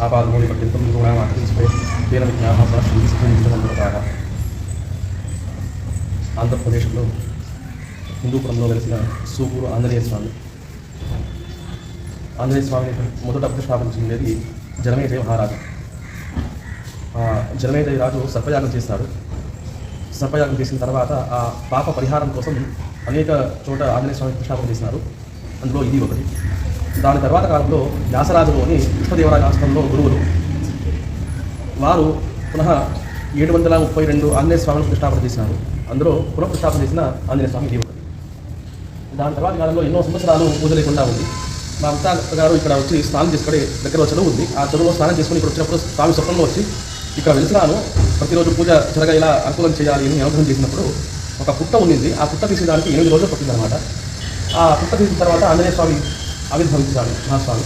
ఆపాదమూలి పర్యంతం గుణామాత్రించిపోయి తేన విజ్ఞాన సిద్ధించడం. ఆంధ్రప్రదేశ్లో హిందూపురంలో వెలిసిన సూగూరు ఆంజనేయ స్వామి. ఆంజనేయ స్వామిని మొదట ప్రతిష్టాపించింది జనమేజయ మహారాజు. జనమేజయ రాజు సర్పయాగం చేస్తాడు. సర్పయాగం చేసిన తర్వాత ఆ పాప పరిహారం కోసం అనేక చోట ఆంజనేయ స్వామి ప్రతిష్టాపన చేసినారు. అందులో ఇది ఒకటి. దాని తర్వాత కాలంలో వ్యాసరాజులోని కృష్ణదేవరాయ రాష్ట్రంలో గురువులు వారు పునః 732 ఆంజనేయ స్వామిని ప్రతిష్టాపన చేసినారు. అందులో పునఃప్రతిష్టాపన చేసిన ఆంజనేయ స్వామి ఇది ఒకటి. దాని తర్వాత కాలంలో ఎన్నో సంవత్సరాలు పూజ లేకుండా ఉంది. మా అత్త గారు ఇక్కడ వచ్చి స్నానం చేసుకునే దగ్గర చెరువు ఉంది. ఆ చెరువులో స్నానం చేసుకుని ఇక్కడ వచ్చినప్పుడు స్వామి స్వప్నంలో వచ్చి ఇక్కడ వెలిసినాను, ప్రతిరోజు పూజ ఇలా అనుకూలం చేయాలి అని అనుగ్రహం చేసినప్పుడు ఒక పుట్ట ఉండింది. ఆ పుట్ట తీసేదానికి 8 రోజులు పట్టిందనమాట. ఆ పుట్ట తీసిన తర్వాత ఆంజనేయ స్వామి ఆవిర్భవించాడు మహాస్వామి.